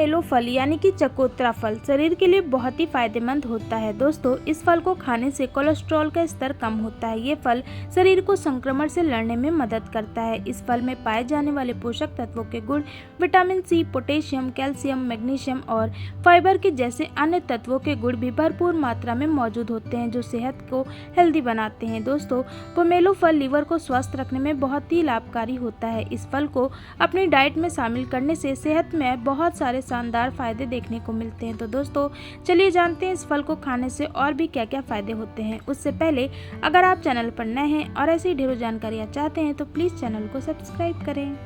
Pomelo फल यानी कि चकोतरा फल शरीर के लिए बहुत ही फायदेमंद होता है। दोस्तों, इस फल को खाने से कोलेस्ट्रॉल का स्तर कम होता है। ये फल शरीर को संक्रमण से लड़ने में मदद करता है। इस फल में पाए जाने वाले पोषक तत्वों के गुण vitamin C, potassium, calcium, magnesium और फाइबर के जैसे अन्य तत्वों के गुण भी भरपूर मात्रा में मौजूद होते हैं, जो सेहत को हेल्दी बनाते हैं। दोस्तों, पोमेलो फल लीवर को स्वस्थ रखने में बहुत ही लाभकारी होता है। इस फल को अपनी डाइट में शामिल करने से सेहत में बहुत सारे शानदार फायदे देखने को मिलते हैं। तो दोस्तों, चलिए जानते हैं इस फल को खाने से और भी क्या क्या फायदे होते हैं। उससे पहले अगर आप चैनल पर नए हैं और ऐसी ढेरों जानकारियाँ चाहते हैं तो प्लीज़ चैनल को सब्सक्राइब करें।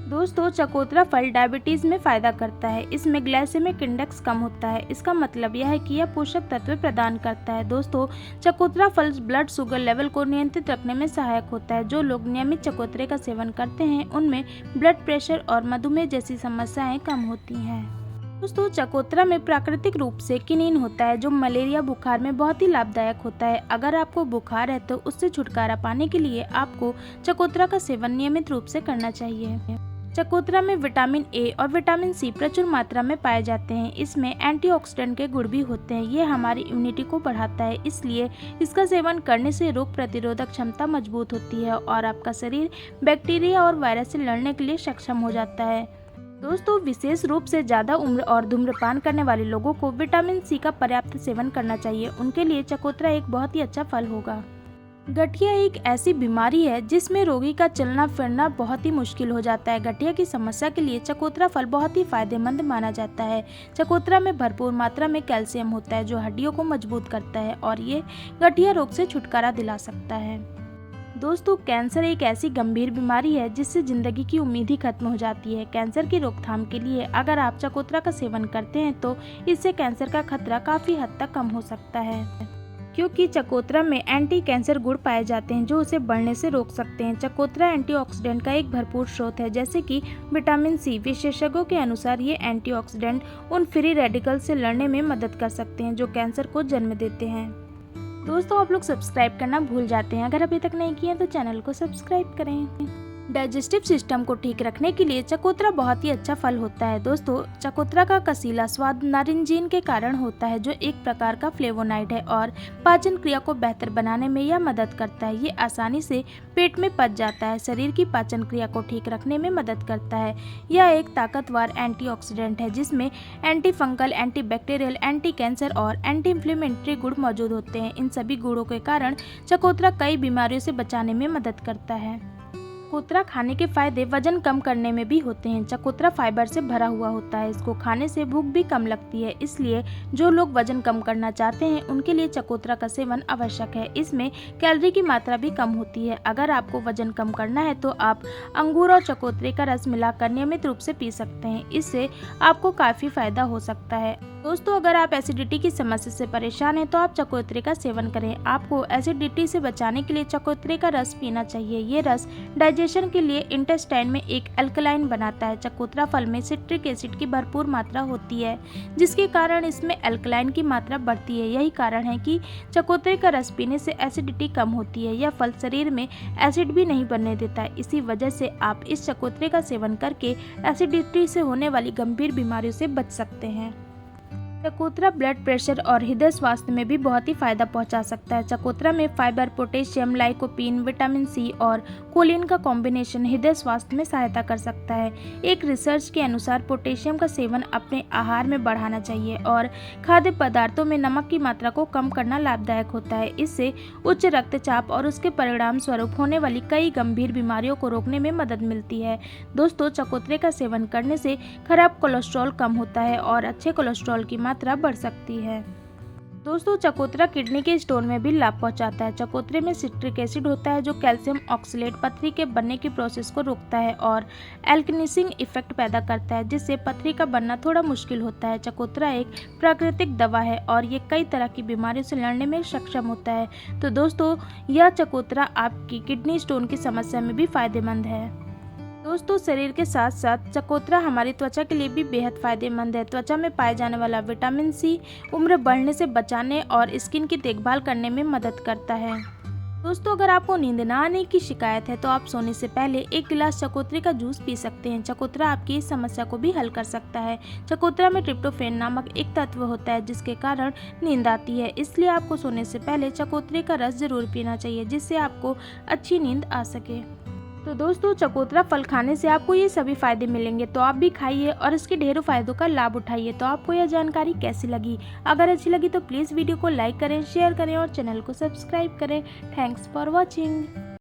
दोस्तों, चकोतरा फल डायबिटीज़ में फ़ायदा करता है। इसमें ग्लाइसेमिक इंडेक्स कम होता है। इसका मतलब यह है कि यह पोषक तत्व प्रदान करता है। दोस्तों, चकोतरा फल ब्लड शुगर लेवल को नियंत्रित रखने में सहायक होता है। जो लोग नियमित चकोतरे का सेवन करते हैं उनमें ब्लड प्रेशर और मधुमेह जैसी समस्याएं कम होती हैं। दोस्तों, चकोतरा में प्राकृतिक रूप से किनीन होता है, जो मलेरिया बुखार में बहुत ही लाभदायक होता है। अगर आपको बुखार है तो उससे छुटकारा पाने के लिए आपको चकोतरा का सेवन नियमित रूप से करना चाहिए। चकोतरा में विटामिन ए और विटामिन सी प्रचुर मात्रा में पाए जाते हैं। इसमें एंटीऑक्सीडेंट के गुण भी होते हैं। ये हमारी इम्यूनिटी को बढ़ाता है, इसलिए इसका सेवन करने से रोग प्रतिरोधक क्षमता मजबूत होती है और आपका शरीर बैक्टीरिया और वायरस से लड़ने के लिए सक्षम हो जाता है। दोस्तों, विशेष रूप से ज़्यादा उम्र और धूम्रपान करने वाले लोगों को विटामिन सी का पर्याप्त सेवन करना चाहिए। उनके लिए चकोतरा एक बहुत ही अच्छा फल होगा। गठिया एक ऐसी बीमारी है जिसमें रोगी का चलना फिरना बहुत ही मुश्किल हो जाता है। गठिया की समस्या के लिए चकोतरा फल बहुत ही फायदेमंद माना जाता है। चकोतरा में भरपूर मात्रा में कैल्शियम होता है, जो हड्डियों को मजबूत करता है और ये गठिया रोग से छुटकारा दिला सकता है। दोस्तों, कैंसर एक ऐसी गंभीर बीमारी है जिससे जिंदगी की उम्मीद ही खत्म हो जाती है। कैंसर की रोकथाम के लिए अगर आप चकोतरा का सेवन करते हैं तो इससे कैंसर का खतरा काफ़ी हद तक कम हो सकता है, क्योंकि चकोतरा में एंटी कैंसर गुण पाए जाते हैं जो उसे बढ़ने से रोक सकते हैं। चकोतरा एंटीऑक्सीडेंट का एक भरपूर स्रोत है, जैसे कि विटामिन सी। विशेषज्ञों के अनुसार ये एंटीऑक्सीडेंट उन फ्री रेडिकल से लड़ने में मदद कर सकते हैं जो कैंसर को जन्म देते हैं। दोस्तों, आप लोग सब्सक्राइब करना भूल जाते हैं। अगर अभी तक नहीं किया तो चैनल को सब्सक्राइब करें। डाइजेस्टिव सिस्टम को ठीक रखने के लिए चकोतरा बहुत ही अच्छा फल होता है। दोस्तों, चकोतरा का कसीला स्वाद नारिंजीन के कारण होता है, जो एक प्रकार का फ्लेवोनाइड है और पाचन क्रिया को बेहतर बनाने में यह मदद करता है। ये आसानी से पेट में पच जाता है, शरीर की पाचन क्रिया को ठीक रखने में मदद करता है। यह एक ताकतवर एंटीऑक्सीडेंट है जिसमें anti fungal, anti bacterial, anti cancer और एंटी इन्फ्लेमेटरी गुण मौजूद होते हैं। इन सभी गुणों के कारण चकोतरा कई बीमारियों से बचाने में मदद करता है। चकोतरा खाने के फायदे वजन कम करने में भी होते हैं। चकोतरा फाइबर से भरा हुआ होता है। इसको खाने से भूख भी कम लगती है, इसलिए जो लोग वजन कम करना चाहते हैं उनके लिए चकोतरा का सेवन आवश्यक है। इसमें कैलोरी की मात्रा भी कम होती है। अगर आपको वजन कम करना है तो आप अंगूर और चकोतरे का रस मिलाकर नियमित रूप से पी सकते हैं। इससे आपको काफ़ी फायदा हो सकता है। दोस्तों, अगर आप एसिडिटी की समस्या से परेशान हैं तो आप चकोतरे का सेवन करें। आपको एसिडिटी से बचाने के लिए चकोतरे का रस पीना चाहिए। ये रस डाइजेशन के लिए इंटेस्टाइन में एक अल्कलाइन बनाता है। चकोतरा फल में सिट्रिक एसिड की भरपूर मात्रा होती है, जिसके कारण इसमें अल्कलाइन की मात्रा बढ़ती है। यही कारण है कि चकोतरे का रस पीने से एसिडिटी कम होती है। यह फल शरीर में एसिड भी नहीं बनने देता। इसी वजह से आप इस चकोतरे का सेवन करके एसिडिटी से होने वाली गंभीर बीमारियों से बच सकते हैं। चकोतरा ब्लड प्रेशर और हृदय स्वास्थ्य में भी बहुत ही फायदा पहुंचा सकता है। चकोतरा में fibre, potassium, lycopene, vitamin C और कोलिन का कॉम्बिनेशन हृदय स्वास्थ्य में सहायता कर सकता है। एक रिसर्च के अनुसार पोटेशियम का सेवन अपने आहार में बढ़ाना चाहिए और खाद्य पदार्थों में नमक की मात्रा को कम करना लाभदायक होता है। इससे उच्च रक्तचाप और उसके परिणाम स्वरूप होने वाली कई गंभीर बीमारियों को रोकने में मदद मिलती है। दोस्तों, चकोतरे का सेवन करने से खराब कोलेस्ट्रॉल कम होता है और अच्छे कोलेस्ट्रॉल की मात्रा बढ़ सकती है। दोस्तों, चकोतरा किडनी के स्टोन में भी लाभ पहुंचाता है। चकोतरे में सिट्रिक एसिड होता है जो कैल्शियम ऑक्सलेट पथरी के बनने की प्रोसेस को रोकता है और एल्कनिसिंग इफेक्ट पैदा करता है, जिससे पथरी का बनना थोड़ा मुश्किल होता है। चकोतरा एक प्राकृतिक दवा है और ये कई तरह की बीमारियों से लड़ने में सक्षम होता है। तो दोस्तों, यह चकोतरा आपकी किडनी स्टोन की समस्या में भी फायदेमंद है। दोस्तों, शरीर के साथ साथ चकोतरा हमारी त्वचा के लिए भी बेहद फायदेमंद है। त्वचा में पाए जाने वाला विटामिन सी उम्र बढ़ने से बचाने और स्किन की देखभाल करने में मदद करता है। दोस्तों, अगर आपको नींद ना आने की शिकायत है तो आप सोने से पहले 1 गिलास चकोतरे का जूस पी सकते हैं। चकोतरा आपकी इस समस्या को भी हल कर सकता है। चकोतरा में ट्रिप्टोफैन नामक एक तत्व होता है जिसके कारण नींद आती है, इसलिए आपको सोने से पहले चकोतरे का रस जरूर पीना चाहिए जिससे आपको अच्छी नींद आ सके। तो दोस्तों, चकोतरा फल खाने से आपको ये सभी फायदे मिलेंगे, तो आप भी खाइए और इसके ढेरों फायदों का लाभ उठाइए। तो आपको यह जानकारी कैसी लगी? अगर अच्छी लगी तो प्लीज़ वीडियो को लाइक करें, शेयर करें और चैनल को सब्सक्राइब करें। Thanks for watching.